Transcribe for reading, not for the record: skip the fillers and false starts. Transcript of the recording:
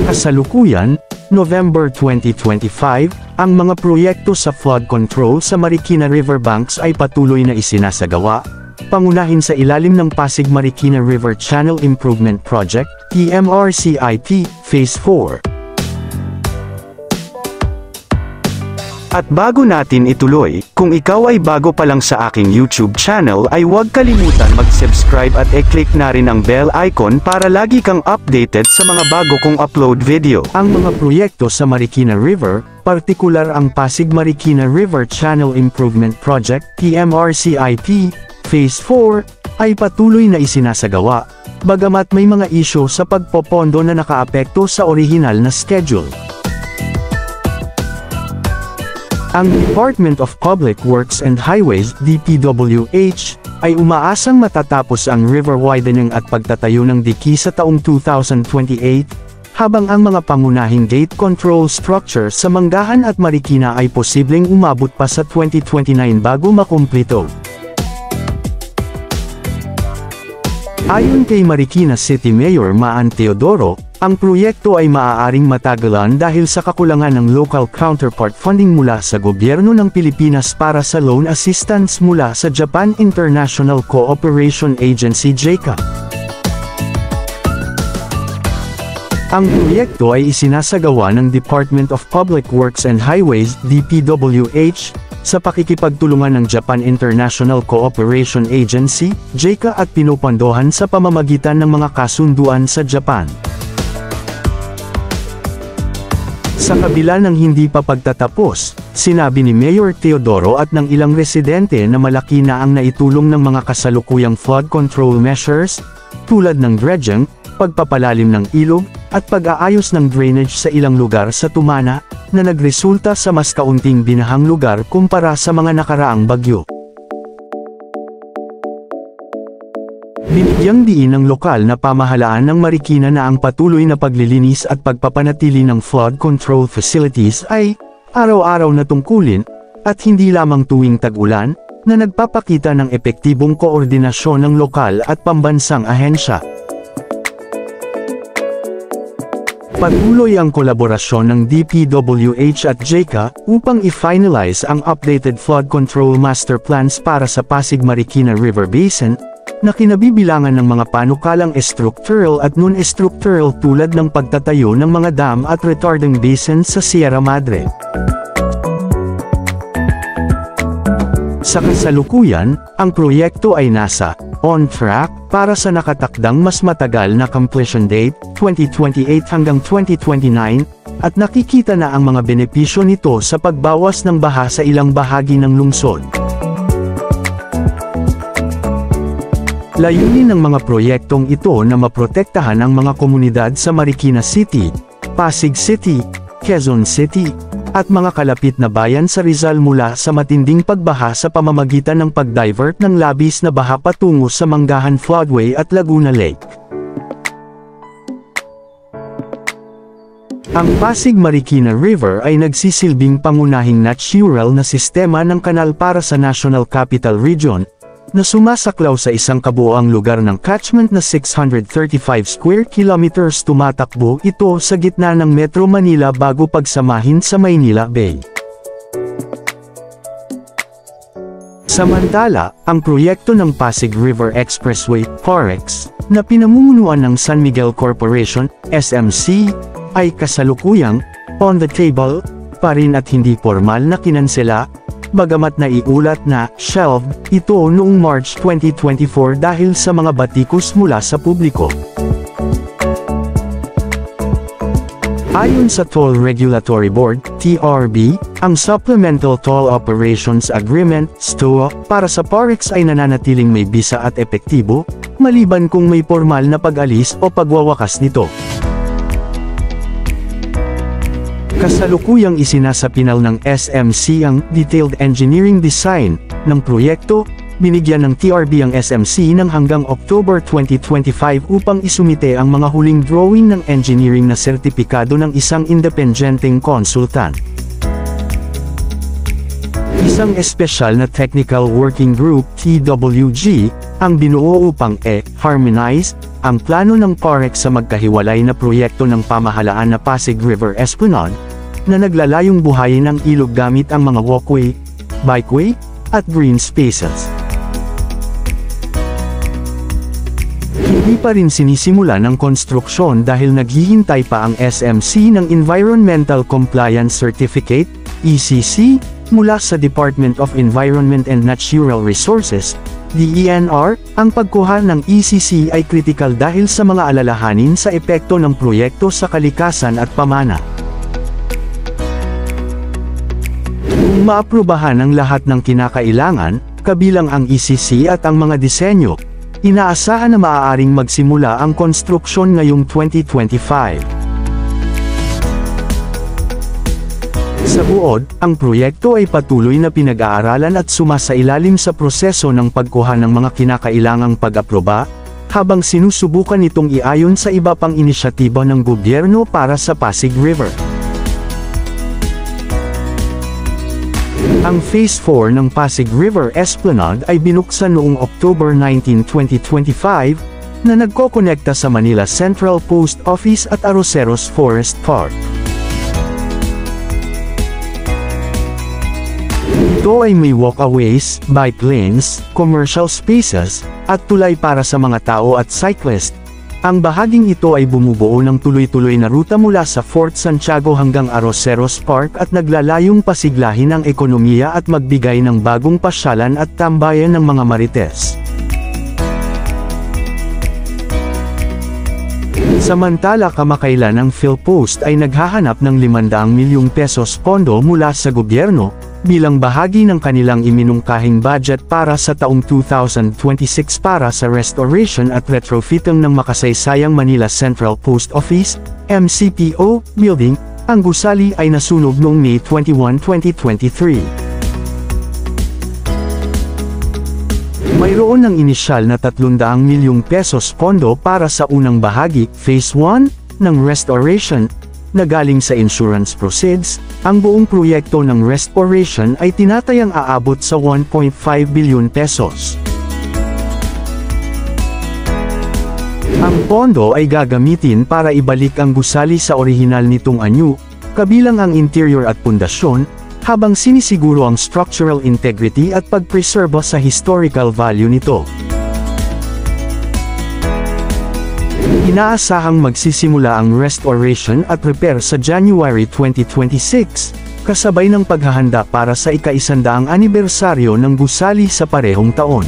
kasalukuyan, November 2025, ang mga proyekto sa flood control sa Marikina Riverbanks ay patuloy na isinasagawa, pangunahin sa ilalim ng Pasig-Marikina River Channel Improvement Project, PMRCIP, Phase 4. At bago natin ituloy, kung ikaw ay bago pa lang sa aking YouTube channel ay huwag kalimutan mag-subscribe at i-click na rin ang bell icon para lagi kang updated sa mga bago kong upload video. Ang mga proyekto sa Marikina River, partikular ang Pasig-Marikina River Channel Improvement Project, PMRCIP, Phase 4, ay patuloy na isinasagawa, bagamat may mga isyu sa pagpopondo na nakaapekto sa orihinal na schedule. Ang Department of Public Works and Highways, DPWH, ay umaasang matatapos ang river widening at pagtatayo ng diki sa taong 2028, habang ang mga pangunahing gate control structure sa Manggahan at Marikina ay posibleng umabot pa sa 2029 bago makumplito. Ayon kay Marikina City Mayor Maan Teodoro, ang proyekto ay maaaring matagalan dahil sa kakulangan ng local counterpart funding mula sa gobyerno ng Pilipinas para sa loan assistance mula sa Japan International Cooperation Agency JICA. Ang proyekto ay isinasagawa ng Department of Public Works and Highways DPWH sa pakikipagtulungan ng Japan International Cooperation Agency JICA at pinupondohan sa pamamagitan ng mga kasunduan sa Japan. Sa kabila ng hindi pa pagtatapos, sinabi ni Mayor Teodoro at ng ilang residente na malaki na ang naitulong ng mga kasalukuyang flood control measures, tulad ng dredging, pagpapalalim ng ilog, at pag-aayos ng drainage sa ilang lugar sa Tumana, na nagresulta sa mas kaunting binahang lugar kumpara sa mga nakaraang bagyo. Binigyang diin ng lokal na pamahalaan ng Marikina na ang patuloy na paglilinis at pagpapanatili ng flood control facilities ay araw-araw na tungkulin, at hindi lamang tuwing tag-ulan, na nagpapakita ng epektibong koordinasyon ng lokal at pambansang ahensya. Patuloy ang kolaborasyon ng DPWH at JICA upang i-finalize ang updated flood control master plans para sa Pasig-Marikina River Basin, na kinabibilangan ng mga panukalang structural at non-structural tulad ng pagtatayo ng mga dam at retarding basins sa Sierra Madre. Sa kasalukuyan, ang proyekto ay nasa on track para sa nakatakdang mas matagal na completion date, 2028 hanggang 2029, at nakikita na ang mga benepisyo nito sa pagbawas ng baha sa ilang bahagi ng lungsod. Layunin ng mga proyektong ito na maprotektahan ang mga komunidad sa Marikina City, Pasig City, Quezon City, at mga kalapit na bayan sa Rizal mula sa matinding pagbaha sa pamamagitan ng pag-divert ng labis na baha patungo sa Manggahan Floodway at Laguna Lake. Ang Pasig-Marikina River ay nagsisilbing pangunahing natural na sistema ng kanal para sa National Capital Region, na sumasaklaw sa isang kabuoang lugar ng catchment na 635 square kilometers. Tumatakbo ito sa gitna ng Metro Manila bago pagsamahin sa Maynila Bay. Samantala, ang proyekto ng Pasig River Expressway, PAREX, na pinamumunuan ng San Miguel Corporation, SMC, ay kasalukuyang on the table pa rin at hindi formal na kinansela, bagamat naiulat na shelved ito noong March 2024 dahil sa mga batikos mula sa publiko. Ayon sa Toll Regulatory Board, TRB, ang Supplemental Toll Operations Agreement, STOA, para sa PAREX ay nananatiling may bisa at epektibo, maliban kung may formal na pag-alis o pagwawakas nito. Kasalukuyang isinasapinal ng SMC ang detailed engineering design ng proyekto, binigyan ng TRB ang SMC ng hanggang October 2025 upang isumite ang mga huling drawing ng engineering na sertipikado ng isang independenteng consultant. Isang espesyal na Technical Working Group (TWG) ang binuo upang harmonize ang plano ng PAREC sa magkahiwalay na proyekto ng pamahalaan na Pasig River Esplanade, na naglalayong buhayin ang ilog gamit ang mga walkway, bikeway, at green spaces. Hindi pa rin sinisimula ng konstruksyon dahil naghihintay pa ang SMC ng Environmental Compliance Certificate, ECC, mula sa Department of Environment and Natural Resources, DENR. Ang pagkuha ng ECC ay kritikal dahil sa mga alalahanin sa epekto ng proyekto sa kalikasan at pamana. Kung maaprubahan ang lahat ng kinakailangan, kabilang ang ECC at ang mga disenyo, inaasahan na maaaring magsimula ang konstruksyon ngayong 2025. Sa buod, ang proyekto ay patuloy na pinag-aaralan at sumasailalim sa proseso ng pagkuha ng mga kinakailangang pag-aproba, habang sinusubukan itong iayon sa iba pang inisyatiba ng gobyerno para sa Pasig River. Ang Phase 4 ng Pasig River Esplanade ay binuksan noong October 19, 2025, na nagkokonekta sa Manila Central Post Office at Arroceros Forest Park. Ito ay may walkways, bike lanes, commercial spaces, at tulay para sa mga tao at cyclist. Ang bahaging ito ay bumubuo ng tuloy-tuloy na ruta mula sa Fort Santiago hanggang Arroceros Park at naglalayong pasiglahin ang ekonomiya at magbigay ng bagong pasyalan at tambayan ng mga Marites. Samantala, kamakailan ang PhilPost ay naghahanap ng 500 milyong pesos pondo mula sa gobyerno, bilang bahagi ng kanilang iminungkahing budget para sa taong 2026 para sa restoration at retrofitting ng makasaysayang Manila Central Post Office, MCPO, building. Ang gusali ay nasunog noong May 21, 2023. Mayroon ng inisyal na 300 milyong pesos pondo para sa unang bahagi, Phase 1, ng restoration, na galing sa insurance proceeds. Ang buong proyekto ng restoration ay tinatayang aabot sa 1.5 billion pesos. Ang pondo ay gagamitin para ibalik ang gusali sa orihinal nitong anyo, kabilang ang interior at pundasyon, habang sinisiguro ang structural integrity at pagpreserba sa historical value nito. Inaasahang magsisimula ang restoration at repair sa January 2026, kasabay ng paghahanda para sa ika-100 anibersaryo ng gusali sa parehong taon.